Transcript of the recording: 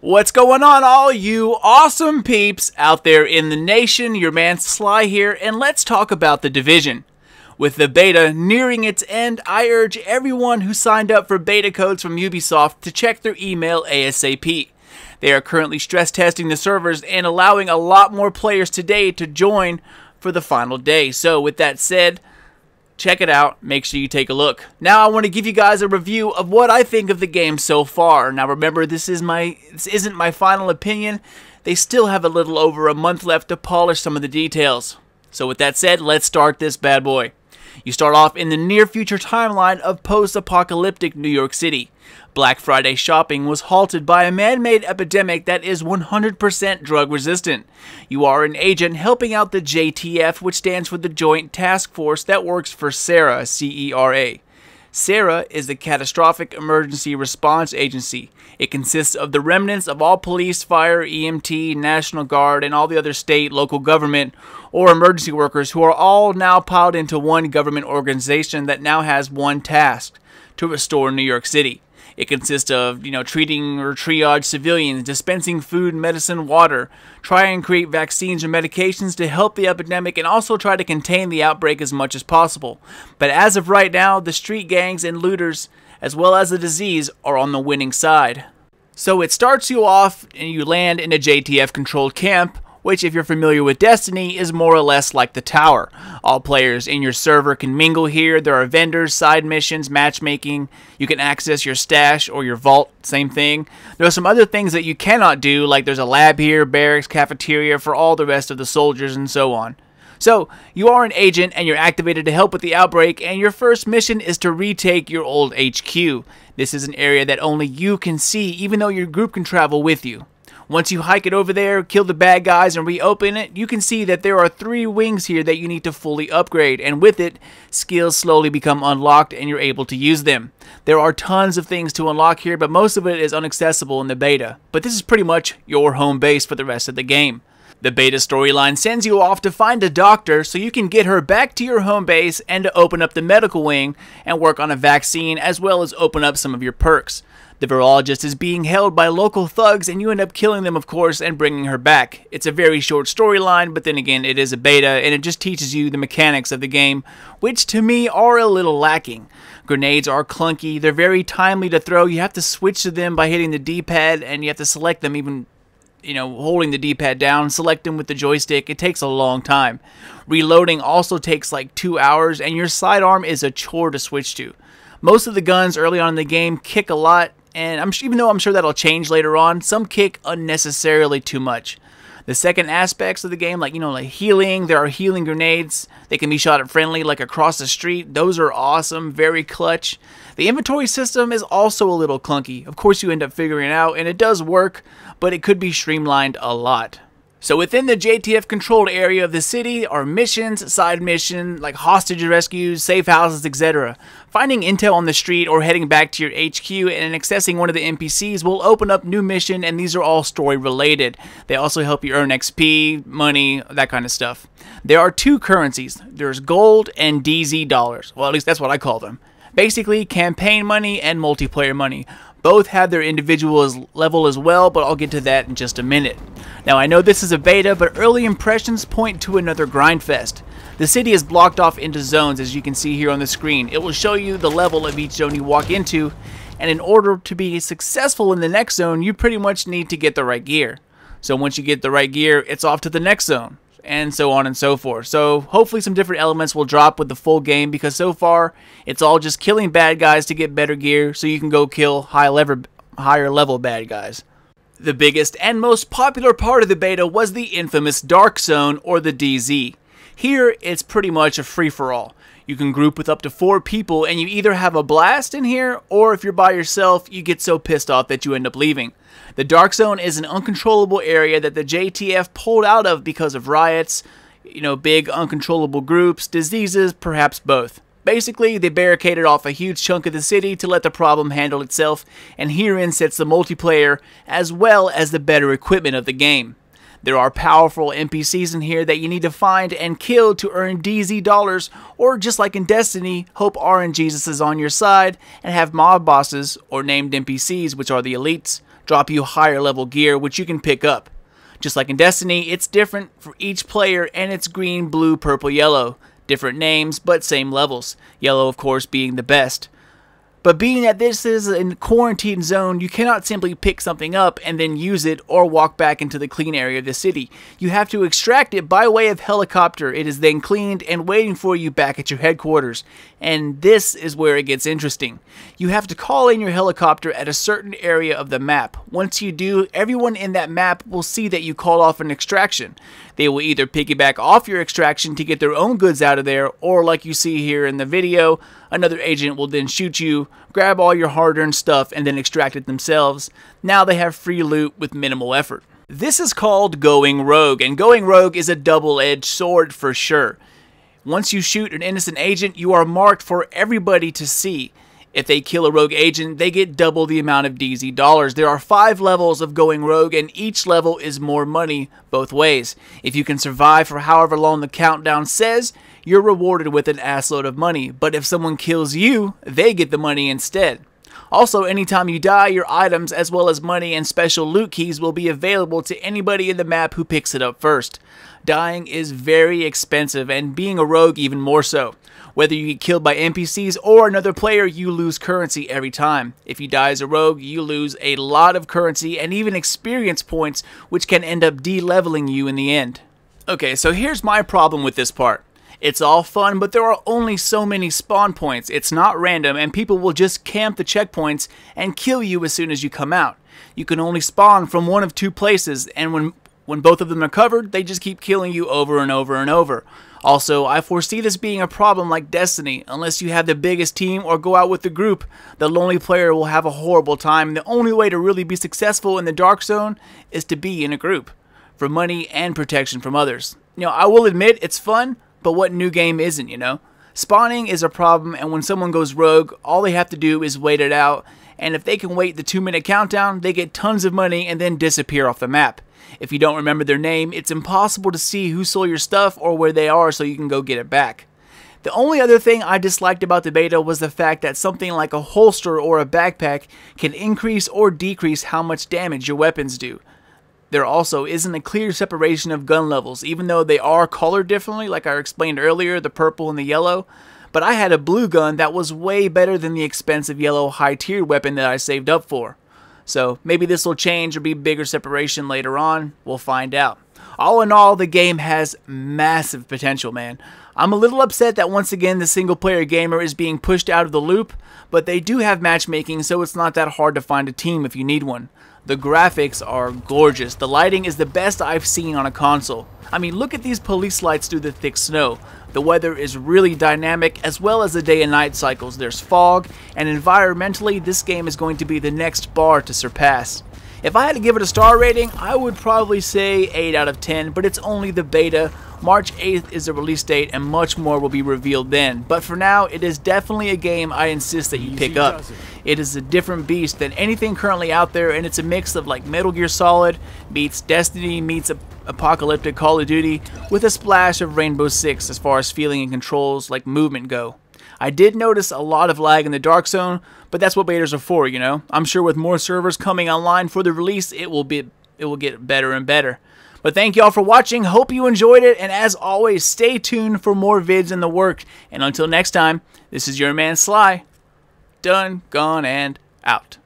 What's going on, all you awesome peeps out there in the nation? Your man Sly here, and let's talk about The Division. With the beta nearing its end, I urge everyone who signed up for beta codes from Ubisoft to check their email ASAP. They are currently stress testing the servers and allowing a lot more players today to join for the final day. So with that said, check it out. Make sure you take a look. Now I want to give you guys a review of what I think of the game so far. Now remember, this isn't my final opinion. They still have a little over a month left to polish some of the details. So with that said, let's start this bad boy. You start off in the near future timeline of post-apocalyptic New York City. Black Friday shopping was halted by a man-made epidemic that is 100% drug resistant. You are an agent helping out the JTF, which stands for the Joint Task Force that works for CERA, C-E-R-A. CERA is the Catastrophic Emergency Response Agency. It consists of the remnants of all police, fire, EMT, National Guard, and all the other state, local government, or emergency workers who are all now piled into one government organization that now has one task: to restore New York City. It consists of, treating or triage civilians, dispensing food, medicine, water, try and create vaccines or medications to help the epidemic, and also try to contain the outbreak as much as possible. But as of right now, the street gangs and looters, as well as the disease, are on the winning side. So it starts you off and you land in a JTF-controlled camp, which, if you're familiar with Destiny, is more or less like the tower. All players in your server can mingle here. There are vendors, side missions, matchmaking. You can access your stash or your vault, same thing. There are some other things that you cannot do, like there's a lab here, barracks, cafeteria for all the rest of the soldiers, and so on. So, you are an agent and you're activated to help with the outbreak, and your first mission is to retake your old HQ. This is an area that only you can see, even though your group can travel with you. Once you hike it over there, kill the bad guys, and reopen it, you can see that there are 3 wings here that you need to fully upgrade, and with it, skills slowly become unlocked and you're able to use them. There are tons of things to unlock here, but most of it is inaccessible in the beta. But this is pretty much your home base for the rest of the game. The beta storyline sends you off to find a doctor so you can get her back to your home base and to open up the medical wing and work on a vaccine, as well as open up some of your perks. The virologist is being held by local thugs, and you end up killing them, of course, and bringing her back. It's a very short storyline, but then again, it is a beta, and it just teaches you the mechanics of the game, which to me are a little lacking. Grenades are clunky, they're very timely to throw. You have to switch to them by hitting the D-pad, and you have to select them even, holding the D-pad down, select them with the joystick. It takes a long time. Reloading also takes like 2 hours, and your sidearm is a chore to switch to. Most of the guns early on in the game kick a lot, and even though I'm sure that'll change later on, some kick unnecessarily too much. The second aspects of the game, like healing, there are healing grenades. They can be shot at friendly, like across the street. Those are awesome, very clutch. The inventory system is also a little clunky. Of course, you end up figuring it out, and it does work, but it could be streamlined a lot. So within the JTF controlled area of the city are missions, side missions, like hostage rescues, safe houses, etc. Finding intel on the street or heading back to your HQ and accessing one of the NPCs will open up new mission, and these are all story related. They also help you earn XP, money, that kind of stuff. There are 2 currencies. There's gold and DZ dollars. Well, at least that's what I call them. Basically, campaign money and multiplayer money. Both have their individual level as well, but I'll get to that in just a minute. Now, I know this is a beta, but early impressions point to another grindfest. The city is blocked off into zones, as you can see here on the screen. It will show you the level of each zone you walk into, and in order to be successful in the next zone, you pretty much need to get the right gear. So once you get the right gear, it's off to the next zone, and so on and so forth. So hopefully some different elements will drop with the full game, because so far it's all just killing bad guys to get better gear so you can go kill higher level bad guys. The biggest and most popular part of the beta was the infamous Dark Zone, or the DZ. Here it's pretty much a free-for-all. You can group with up to 4 people, and you either have a blast in here, or if you're by yourself, you get so pissed off that you end up leaving. The Dark Zone is an uncontrollable area that the JTF pulled out of because of riots, big uncontrollable groups, diseases, perhaps both. Basically, they barricaded off a huge chunk of the city to let the problem handle itself, and herein sits the multiplayer as well as the better equipment of the game. There are powerful NPCs in here that you need to find and kill to earn DZ dollars, or just like in Destiny, hope RNGesus is on your side and have mob bosses, or named NPCs, which are the elites, drop you higher level gear, which you can pick up. Just like in Destiny, it's different for each player, and it's green, blue, purple, yellow. Different names, but same levels. Yellow, of course, being the best. But being that this is a quarantine zone, you cannot simply pick something up and then use it or walk back into the clean area of the city. You have to extract it by way of helicopter. It is then cleaned and waiting for you back at your headquarters. And this is where it gets interesting. You have to call in your helicopter at a certain area of the map. Once you do, everyone in that map will see that you called off an extraction. They will either piggyback off your extraction to get their own goods out of there, or like you see here in the video, another agent will then shoot you, grab all your hard-earned stuff, and then extract it themselves. Now they have free loot with minimal effort. This is called going rogue, and going rogue is a double-edged sword for sure. Once you shoot an innocent agent, you are marked for everybody to see. If they kill a rogue agent, they get double the amount of DZ dollars. There are 5 levels of going rogue, and each level is more money both ways. If you can survive for however long the countdown says, you're rewarded with an assload of money. But if someone kills you, they get the money instead. Also, anytime you die, your items as well as money and special loot keys will be available to anybody in the map who picks it up first. Dying is very expensive, and being a rogue even more so. Whether you get killed by NPCs or another player, you lose currency every time. If you die as a rogue, you lose a lot of currency and even experience points, which can end up de-leveling you in the end. Okay, so here's my problem with this part. It's all fun, but there are only so many spawn points. It's not random, and people will just camp the checkpoints and kill you as soon as you come out. You can only spawn from one of 2 places, and when both of them are covered, they just keep killing you over and over and over. Also, I foresee this being a problem like Destiny. Unless you have the biggest team or go out with the group, the lonely player will have a horrible time. The only way to really be successful in the Dark Zone is to be in a group, for money and protection from others. I will admit it's fun, but what new game isn't, Spawning is a problem, and when someone goes rogue, all they have to do is wait it out, and if they can wait the 2-minute countdown, they get tons of money and then disappear off the map. If you don't remember their name, it's impossible to see who stole your stuff or where they are so you can go get it back. The only other thing I disliked about the beta was the fact that something like a holster or a backpack can increase or decrease how much damage your weapons do. There also isn't a clear separation of gun levels, even though they are colored differently, like I explained earlier, the purple and the yellow. But I had a blue gun that was way better than the expensive yellow high-tier weapon that I saved up for. So maybe this will change or be bigger separation later on. We'll find out. All in all, the game has massive potential, man. I'm a little upset that once again the single player gamer is being pushed out of the loop, but they do have matchmaking, so it's not that hard to find a team if you need one. The graphics are gorgeous. The lighting is the best I've seen on a console. I mean, look at these police lights through the thick snow. The weather is really dynamic, as well as the day and night cycles. There's fog, and environmentally, this game is going to be the next bar to surpass. If I had to give it a star rating, I would probably say 8 out of 10, but it's only the beta. March 8th is the release date, and much more will be revealed then. But for now, it is definitely a game I insist that you pick up. It is a different beast than anything currently out there, and it's a mix of like Metal Gear Solid meets Destiny meets apocalyptic Call of Duty with a splash of Rainbow Six as far as feeling and controls like movement go. I did notice a lot of lag in the Dark Zone, but that's what betas are for, I'm sure with more servers coming online for the release, it will get better and better. But thank y'all for watching, hope you enjoyed it, and as always, stay tuned for more vids in the works. And until next time, this is your man Sly, done, gone, and out.